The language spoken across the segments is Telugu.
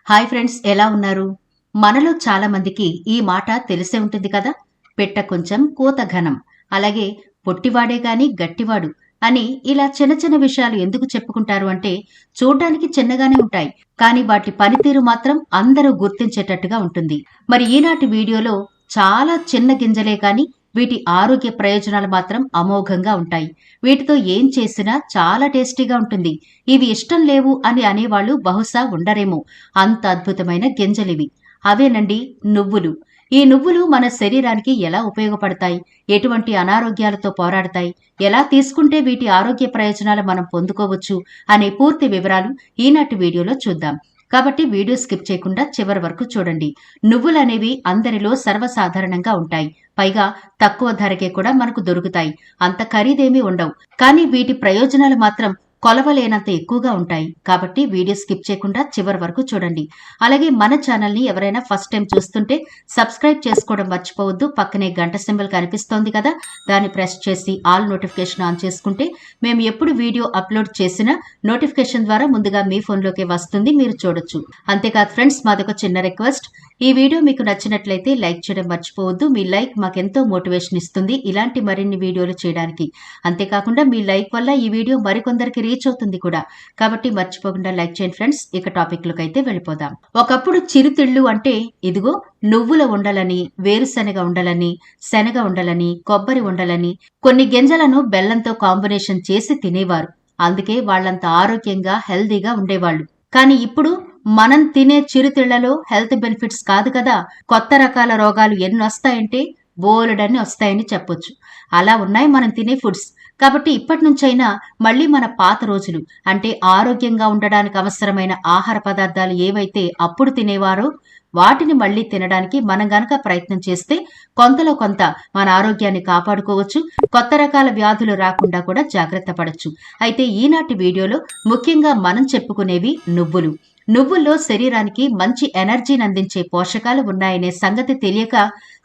హాయ్ ఫ్రెండ్స్, ఎలా ఉన్నారు? మనలో చాలా మందికి ఈ మాట తెలిసే ఉంటుంది కదా. పెట్ట కొంచెం కూత ఘనం. అలాగే పొట్టివాడే గాని గట్టివాడు అని ఇలా చిన్న చిన్న విషయాలు ఎందుకు చెప్పుకుంటారు అంటే, చూడ్డానికి చిన్నగానే ఉంటాయి, కానీ వాటి పనితీరు మాత్రం అందరూ గుర్తించేటట్టుగా ఉంటుంది. మరి ఈనాటి వీడియోలో చాలా చిన్న గింజలే కాని వీటి ఆరోగ్య ప్రయోజనాలు మాత్రం అమోఘంగా ఉంటాయి. వీటితో ఏం చేసినా చాలా టేస్టీగా ఉంటుంది. ఇవి ఇష్టం లేవు అని అనేవాళ్లు బహుశా ఉండరేమో. అంత అద్భుతమైన గింజలివి. అవేనండి నువ్వులు. ఈ నువ్వులు మన శరీరానికి ఎలా ఉపయోగపడతాయి, ఎటువంటి అనారోగ్యాలతో పోరాడతాయి, ఎలా తీసుకుంటే వీటి ఆరోగ్య ప్రయోజనాలు మనం పొందుకోవచ్చు అనే పూర్తి వివరాలు ఈనాటి వీడియోలో చూద్దాం. కాబట్టి వీడియో స్కిప్ చేయకుండా చివరి వరకు చూడండి. నువ్వులనేవి అందరిలో సర్వసాధారణంగా ఉంటాయి. పైగా తక్కువ ధరకే కూడా మనకు దొరుకుతాయి. అంత ఖరీదేమీ ఉండవు. కానీ వీటి ప్రయోజనాలు మాత్రం కొలవలేనంత ఎక్కువగా ఉంటాయి. కాబట్టి వీడియో స్కిప్ చేయకుండా చివరి వరకు చూడండి. అలాగే మన ఛానల్ ని ఎవరైనా ఫస్ట్ టైం చూస్తుంటే సబ్స్క్రైబ్ చేసుకోవడం మర్చిపోవద్దు. పక్కనే గంట సింబల్ కనిపిస్తోంది కదా, దాన్ని ప్రెస్ చేసి ఆల్ నోటిఫికేషన్ ఆన్ చేసుకుంటే మేము ఎప్పుడు వీడియో అప్లోడ్ చేసినా నోటిఫికేషన్ ద్వారా ముందుగా మీ ఫోన్లోకి వస్తుంది, మీరు చూడొచ్చు. అంతేకాదు ఫ్రెండ్స్, మాదొక చిన్న రిక్వెస్ట్. ఈ వీడియో మీకు నచ్చినట్లయితే లైక్ చేయడం మర్చిపోవద్దు. మీ లైక్ మాకెంతో మోటివేషన్ ఇస్తుంది ఇలాంటి మరిన్ని వీడియోలు చేయడానికి. అంతేకాకుండా మీ లైక్ వల్ల ఈ వీడియో మరికొందరికి రీచ్ అవుతుంది కూడా. కాబట్టి మర్చిపోకుండా లైక్ చేయండి ఫ్రెండ్స్. ఇక టాపిక్ లోకి అయితే వెళ్ళిపోదాం. ఒకప్పుడు చిరుతిళ్ళు అంటే ఇదిగో నువ్వుల ఉండలని, వేరుశనగ ఉండలని, శనగ ఉండలని, కొబ్బరి ఉండలని, కొన్ని గింజలను బెల్లంతో కాంబినేషన్ చేసి తినేవారు. అందుకే వాళ్ళంత ఆరోగ్యంగా హెల్దీగా ఉండేవాళ్లు. కానీ ఇప్పుడు మనం తినే చిరుతిళ్లలో హెల్త్ బెనిఫిట్స్ కాదు కదా, కొత్త రకాల రోగాలు ఎన్నొస్తాయంటే బోలెడన్ని వస్తాయని చెప్పొచ్చు. అలా ఉన్నాయి మనం తినే ఫుడ్స్. కాబట్టి ఇప్పటి నుంచైనా మళ్ళీ మన పాత రోజులు అంటే ఆరోగ్యంగా ఉండడానికి అవసరమైన ఆహార పదార్థాలు ఏవైతే అప్పుడు తినేవారో వాటిని మళ్లీ తినడానికి మనం గనక ప్రయత్నం చేస్తే కొంతలో కొంత మన ఆరోగ్యాన్ని కాపాడుకోవచ్చు. కొత్త రకాల వ్యాధులు రాకుండా కూడా జాగ్రత్త పడొచ్చు. అయితే ఈనాటి వీడియోలో ముఖ్యంగా మనం చెప్పుకునేవి నువ్వులు. నువ్వుల్లో శరీరానికి మంచి ఎనర్జీని అందించే పోషకాలు ఉన్నాయనే సంగతి తెలియక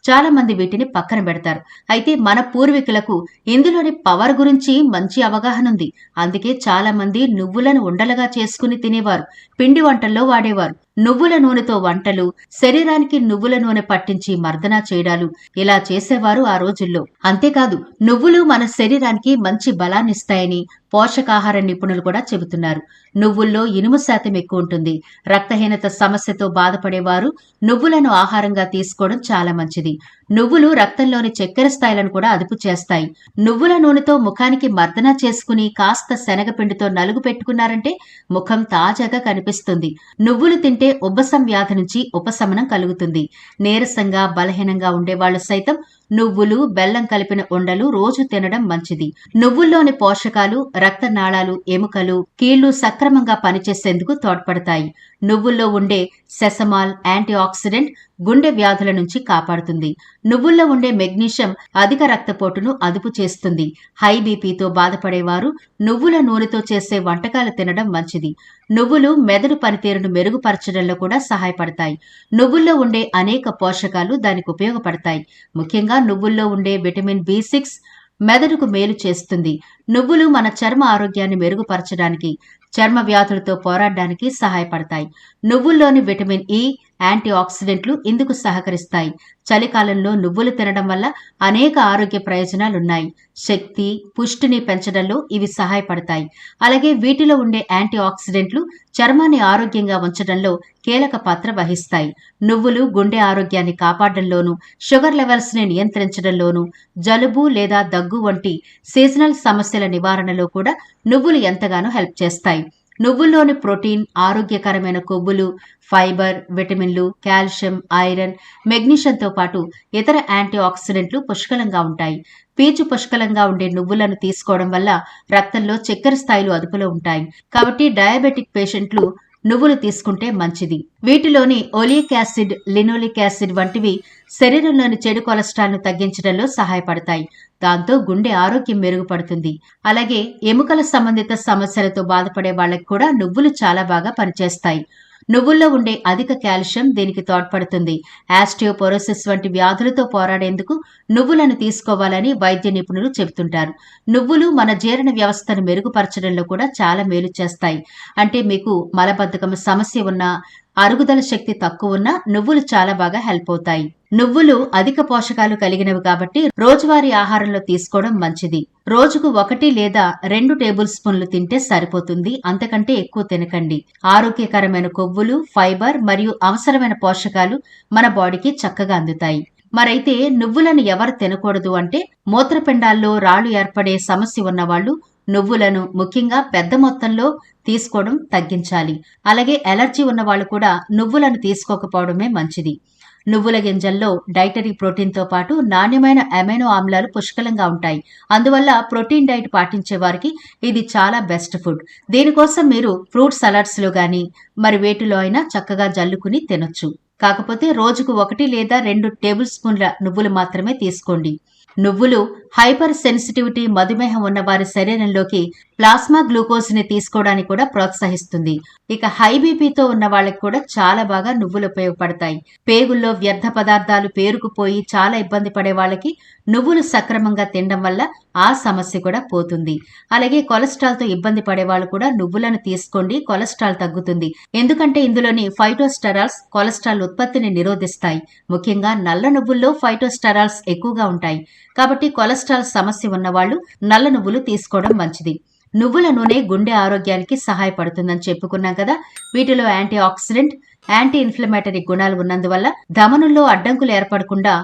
చాలా మంది వీటిని పక్కన పెడతారు. అయితే మన పూర్వీకులకు ఇందులోని పవర్ గురించి మంచి అవగాహన ఉంది. అందుకే చాలా మంది నువ్వులను ఉండలుగా చేసుకుని తినేవారు, పిండి వంటల్లో వాడేవారు. నువ్వుల నూనెతో వంటలు, శరీరానికి నువ్వుల నూనె పట్టించి మర్దనా చేయడాలు ఇలా చేసేవారు ఆ రోజుల్లో. అంతేకాదు నువ్వులు మన శరీరానికి మంచి బలాన్నిస్తాయని పోషకాహార నిపుణులు కూడా చెబుతున్నారు. నువ్వుల్లో ఇనుము శాతం ఎక్కువ ఉంటుంది. రక్తహీనత సమస్యతో బాధపడేవారు నువ్వులను ఆహారంగా తీసుకోవడం చాలా మంచిది. నువ్వులు రక్తంలోని చక్కెర స్థాయిలను కూడా అదుపు చేస్తాయి. నువ్వుల నూనెతో ముఖానికి మర్దన చేసుకుని కాస్త శనగపిండితో నలుగు పెట్టుకున్నారంటే ముఖం తాజాగా కనిపిస్తుంది. నువ్వులు తింటే ఉబ్బసం వ్యాధి నుంచి ఉపశమనం కలుగుతుంది. నీరసంగా బలహీనంగా ఉండేవాళ్లు సైతం నువ్వులు, బెల్లం కలిపిన ఉండలు రోజు తినడం మంచిది. నువ్వుల్లోని పోషకాలు రక్తనాళాలు, ఎముకలు, కీళ్లు సక్రమంగా పనిచేసేందుకు తోడ్పడతాయి. నువ్వుల్లో ఉండే సెసమాల్ యాంటీ ఆక్సిడెంట్ గుండె వ్యాధుల నుంచి కాపాడుతుంది. నువ్వుల్లో ఉండే మెగ్నీషియం అధిక రక్తపోటును అదుపు చేస్తుంది. హై బీపీతో బాధపడేవారు నువ్వుల నూనెతో చేసే వంటకాలు తినడం మంచిది. నువ్వులు మెదడు పనితీరును మెరుగుపరచడంలో కూడా సహాయపడతాయి. నువ్వుల్లో ఉండే అనేక పోషకాలు దానికి ఉపయోగపడతాయి. ముఖ్యంగా నువ్వుల్లో ఉండే విటమిన్ B6 మెదడుకు మేలు చేస్తుంది. నువ్వులు మన చర్మ ఆరోగ్యాన్ని మెరుగుపరచడానికి, చర్మ వ్యాధులతో పోరాడడానికి సహాయపడతాయి. నువ్వుల్లోని విటమిన్ E, యాంటీ ఆక్సిడెంట్లు ఇందుకు సహకరిస్తాయి. చలికాలంలో నువ్వులు తినడం వల్ల అనేక ఆరోగ్య ప్రయోజనాలున్నాయి. శక్తి, పుష్టిని పెంచడంలో ఇవి సహాయపడతాయి. అలాగే వీటిలో ఉండే యాంటీ ఆక్సిడెంట్లు చర్మాన్ని ఆరోగ్యంగా ఉంచడంలో కీలక పాత్ర వహిస్తాయి. నువ్వులు గుండె ఆరోగ్యాన్ని కాపాడడంలోనూ, షుగర్ లెవెల్స్ ని నియంత్రించడంలోనూ, జలుబు లేదా దగ్గు వంటి సీజనల్ సమస్యల నివారణలో కూడా నువ్వులు ఎంతగానో హెల్ప్ చేస్తాయి. నువ్వుల్లోని ప్రోటీన్, ఆరోగ్యకరమైన కొవ్వులు, ఫైబర్, విటమిన్లు, కాల్షియం, ఐరన్, మెగ్నీషియంతో పాటు ఇతర యాంటీ ఆక్సిడెంట్లు పుష్కలంగా ఉంటాయి. పీచు పుష్కలంగా ఉండే నువ్వులను తీసుకోవడం వల్ల రక్తంలో చక్కెర స్థాయిలు అదుపులో ఉంటాయి. కాబట్టి డయాబెటిక్ పేషెంట్లు నువ్వులు తీసుకుంటే మంచిది. వీటిలోని ఒలిక్ యాసిడ్, లినోలిక్ యాసిడ్ వంటివి శరీరంలోని చెడు కొలెస్ట్రాల్ ను తగ్గించడంలో సహాయపడతాయి. దాంతో గుండె ఆరోగ్యం మెరుగుపడుతుంది. అలాగే ఎముకల సంబంధిత సమస్యలతో బాధపడే వాళ్లకు కూడా నువ్వులు చాలా బాగా పనిచేస్తాయి. నువ్వుల్లో ఉండే అధిక కాల్షియం దీనికి తోడ్పడుతుంది. ఆస్టియోపోరోసిస్ వంటి వ్యాధులతో పోరాడేందుకు నువ్వులను తీసుకోవాలని వైద్య నిపుణులు చెబుతుంటారు. నువ్వులు మన జీర్ణ వ్యవస్థను మెరుగుపరచడంలో కూడా చాలా మేలు చేస్తాయి. అంటే మీకు మలబద్ధకం సమస్య ఉన్నా, అరుగుదల శక్తి తక్కువ ఉన్నా నువ్వులు చాలా బాగా హెల్ప్ అవుతాయి. నువ్వులు అధిక పోషకాలు కలిగినవి కాబట్టి రోజువారీ ఆహారంలో తీసుకోవడం మంచిది. రోజుకు 1 లేదా 2 టేబుల్ స్పూన్లు తింటే సరిపోతుంది. అంతకంటే ఎక్కువ తినకండి. ఆరోగ్యకరమైన కొవ్వులు, ఫైబర్ మరియు అవసరమైన పోషకాలు మన బాడీకి చక్కగా అందుతాయి. మరైతే నువ్వులను ఎవరు తినకూడదు అంటే మూత్రపిండాల్లో రాళ్లు ఏర్పడే సమస్య ఉన్నవాళ్లు నువ్వులను ముఖ్యంగా పెద్ద మొత్తంలో తీసుకోవడం తగ్గించాలి. అలాగే ఎలర్జీ ఉన్నవాళ్లు కూడా నువ్వులను తీసుకోకపోవడమే మంచిది. నువ్వుల గింజల్లో డైటరీ ప్రోటీన్తో పాటు నాణ్యమైన అమైనో ఆమ్లాలు పుష్కలంగా ఉంటాయి. అందువల్ల ప్రోటీన్ డైట్ పాటించే వారికి ఇది చాలా బెస్ట్ ఫుడ్. దీనికోసం మీరు ఫ్రూట్ సలాడ్స్లో గానీ మరి వేటిలో అయినా చక్కగా జల్లుకుని తినొచ్చు. కాకపోతే రోజుకు 1 లేదా 2 టేబుల్ స్పూన్ల నువ్వులు మాత్రమే తీసుకోండి. నువ్వులు హైపర్ సెన్సిటివిటీ మధుమేహం ఉన్న వారి శరీరంలోకి ప్లాస్మా గ్లూకోజ్ ని తీసుకోవడానికి కూడా ప్రోత్సహిస్తుంది. ఇక హై బీపీతో ఉన్న వాళ్ళకి కూడా చాలా బాగా నువ్వులు ఉపయోగపడతాయి. పేగుల్లో వ్యర్థ పదార్థాలు పేరుకుపోయి చాలా ఇబ్బంది పడే వాళ్ళకి నువ్వులు సక్రమంగా తినడం వల్ల ఆ సమస్య కూడా పోతుంది. అలాగే కొలెస్ట్రాల్ తో ఇబ్బంది పడే వాళ్ళు కూడా నువ్వులను తీసుకోండి, కొలెస్ట్రాల్ తగ్గుతుంది. ఎందుకంటే ఇందులోని ఫైటోస్టెరాల్స్ కొలెస్ట్రాల్ ఉత్పత్తిని నిరోధిస్తాయి. ముఖ్యంగా నల్ల నువ్వుల్లో ఫైటోస్టెరాల్స్ ఎక్కువగా ఉంటాయి. కాబట్టి కొలెస్ట్రాల్ సమస్య ఉన్నవాళ్లు నల్ల నువ్వులు తీసుకోవడం మంచిది. నువ్వుల నూనె గుండె ఆరోగ్యానికి సహాయపడుతుందని చెప్పుకున్నాం కదా. వీటిలో యాంటీ ఆక్సిడెంట్, యాంటీ ఇన్ఫ్లమేటరీ గుణాలు ఉన్నందువల్ల ధమనుల్లో అడ్డంకులు ఏర్పడకుండా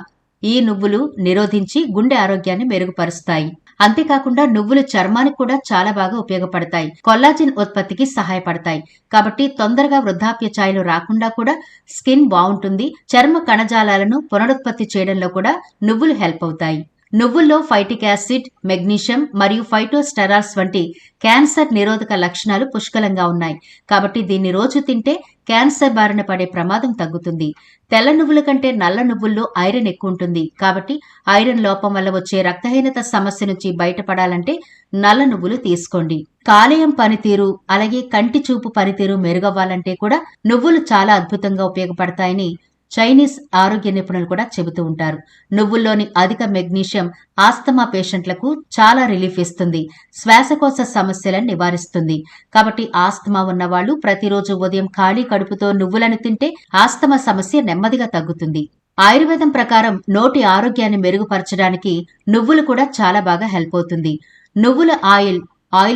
ఈ నువ్వులు నిరోధించి గుండె ఆరోగ్యాన్ని మెరుగుపరుస్తాయి. అంతేకాకుండా నువ్వులు చర్మానికి కూడా చాలా బాగా ఉపయోగపడతాయి. కొల్లాజిన్ ఉత్పత్తికి సహాయపడతాయి. కాబట్టి తొందరగా వృద్ధాప్య ఛాయలు రాకుండా కూడా స్కిన్ బాగుంటుంది. చర్మ కణజాలాలను పునరుత్పత్తి చేయడంలో కూడా నువ్వులు హెల్ప్ అవుతాయి. నువ్వుల్లో ఫైటిక్ యాసిడ్, మెగ్నీషియం మరియు ఫైటోస్టెరాల్స్ వంటి క్యాన్సర్ నిరోధక లక్షణాలు పుష్కలంగా ఉన్నాయి. కాబట్టి దీన్ని రోజు తింటే క్యాన్సర్ బారిన పడే ప్రమాదం తగ్గుతుంది. తెల్ల నువ్వుల కంటే నల్ల నువ్వుల్లో ఐరన్ ఎక్కువ ఉంటుంది. కాబట్టి ఐరన్ లోపం వల్ల వచ్చే రక్తహీనత సమస్య నుంచి బయటపడాలంటే నల్ల నువ్వులు తీసుకోండి. కాలేయం పనితీరు అలాగే కంటి చూపు పనితీరు మెరుగవ్వాలంటే కూడా నువ్వులు చాలా అద్భుతంగా ఉపయోగపడతాయని చైనీస్ ఆరోగ్య నిపుణులు కూడా చెబుతూ ఉంటారు. నువ్వుల్లోని అధిక మెగ్నీషియం ఆస్తమా పేషెంట్లకు చాలా రిలీఫ్ ఇస్తుంది. శ్వాసకోశ సమస్యలను నివారిస్తుంది. కాబట్టి ఆస్తమా ఉన్నవాళ్లు ప్రతిరోజు ఉదయం ఖాళీ కడుపుతో నువ్వులను తింటే ఆస్తమా సమస్య నెమ్మదిగా తగ్గుతుంది. ఆయుర్వేదం ప్రకారం నోటి ఆరోగ్యాన్ని మెరుగుపరచడానికి నువ్వులు కూడా చాలా బాగా హెల్ప్ అవుతుంది. నువ్వుల ఆయిల్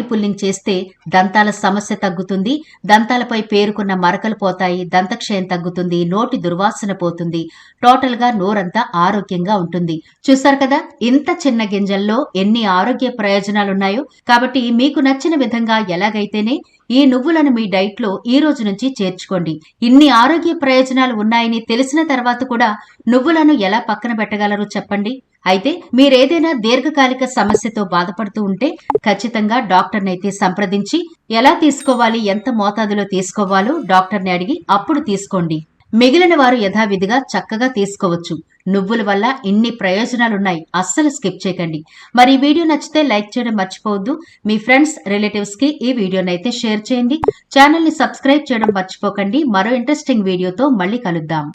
పుల్లింగ్ చేస్తే దంతాల సమస్య తగ్గుతుంది. దంతాలపై పేరుకున్న మరకలు పోతాయి. దంతక్షయం తగ్గుతుంది. నోటి దుర్వాసన పోతుంది. టోటల్ గా నోరంతా ఆరోగ్యంగా ఉంటుంది. చూసారు కదా ఇంత చిన్న గింజల్లో ఎన్ని ఆరోగ్య ప్రయోజనాలున్నాయో. కాబట్టి మీకు నచ్చిన విధంగా ఎలాగైతేనే ఈ నువ్వులను మీ డైట్ లో ఈ రోజు నుంచి చేర్చుకోండి. ఇన్ని ఆరోగ్య ప్రయోజనాలు ఉన్నాయని తెలిసిన తర్వాత కూడా నువ్వులను ఎలా పక్కన పెట్టగలరు చెప్పండి. అయితే మీరేదైనా దీర్ఘకాలిక సమస్యతో బాధపడుతూ ఉంటే ఖచ్చితంగా డాక్టర్ని అయితే సంప్రదించి ఎలా తీసుకోవాలి, ఎంత మోతాదులో తీసుకోవాలో డాక్టర్ని అడిగి అప్పుడు తీసుకోండి. మిగిలిన వారు యథావిధిగా చక్కగా తీసుకోవచ్చు. నువ్వుల వల్ల ఇన్ని ప్రయోజనాలున్నాయి. అస్సలు స్కిప్ చేయకండి. మరి ఈ వీడియో నచ్చితే లైక్ చేయడం మర్చిపోవద్దు. మీ ఫ్రెండ్స్, రిలేటివ్స్ కి ఈ వీడియోనైతే షేర్ చేయండి. ఛానల్ ని సబ్స్క్రైబ్ చేయడం మర్చిపోకండి. మరో ఇంట్రెస్టింగ్ వీడియోతో మళ్ళీ కలుద్దాం.